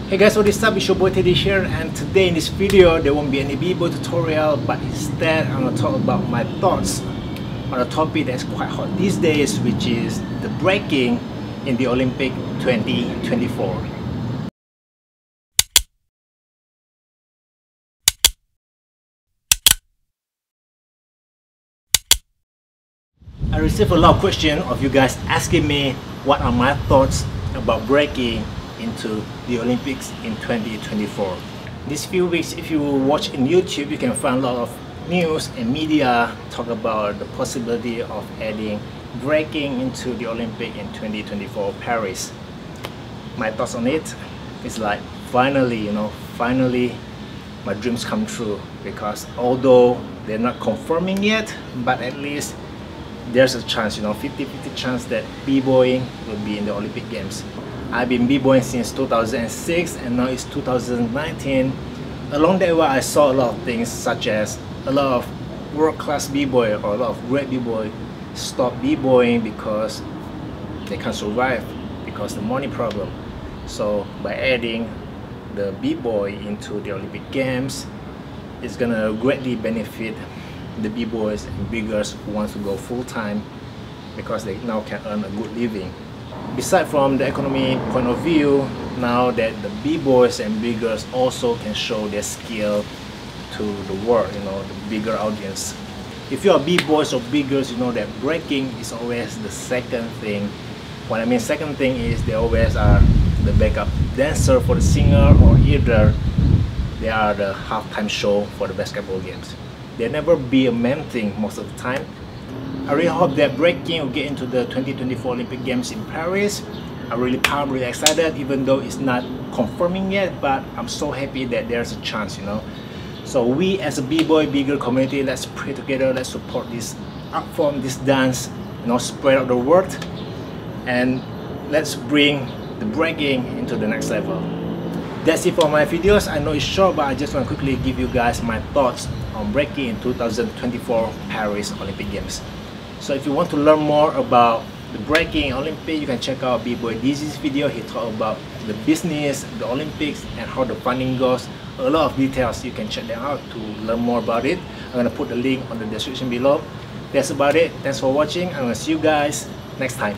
Hey guys, what is up? It's your boy Teddy here, and today in this video there won't be any b-boy tutorial, but instead I'm going to talk about my thoughts on a topic that's quite hot these days, which is the breaking in the Olympic 2024. I received a lot of questions of you guys asking me what are my thoughts about breaking into the Olympics in 2024. These few weeks, if you watch in YouTube, you can find a lot of news and media talk about the possibility of adding breaking into the Olympic in 2024 Paris. My thoughts on it is like, finally my dreams come true, because although they're not confirming yet, but at least there's a chance, 50-50 chance that b-boying will be in the Olympic Games. I've been b-boying since 2006 and now it's 2019. Along that way I saw a lot of things, such as a lot of world-class b-boy or a lot of great b-boy stop b-boying because they can't survive because the money problem. So by adding the b-boy into the Olympic Games, it's gonna greatly benefit the b-boys and b-girls who want to go full-time, because they now can earn a good living. Besides from the economy point of view, now that the b-boys and b-girls also can show their skill to the world, the bigger audience. If you are b-boys or b-girls, you know that breaking is always the second thing. What I mean second thing is they always are the backup dancer for the singer, or either they are the halftime show for the basketball games. They'll never be a main thing most of the time. I really hope that breaking will get into the 2024 Olympic Games in Paris. I'm really pumped, really excited, even though it's not confirming yet, but I'm so happy that there's a chance, So we as a b-boy, b-girl community, let's pray together, let's support this art form, this dance, spread out the word, and let's bring the breaking into the next level. That's it for my videos. I know it's short, but I just want to quickly give you guys my thoughts on breaking in 2024 Paris Olympic Games. So if you want to learn more about the breaking Olympic, you can check out b-boy DYZEE's video. He talked about the business, the Olympics, and how the funding goes. A lot of details, you can check them out to learn more about it. I'm going to put the link on the description below. That's about it. Thanks for watching. I'm going to see you guys next time.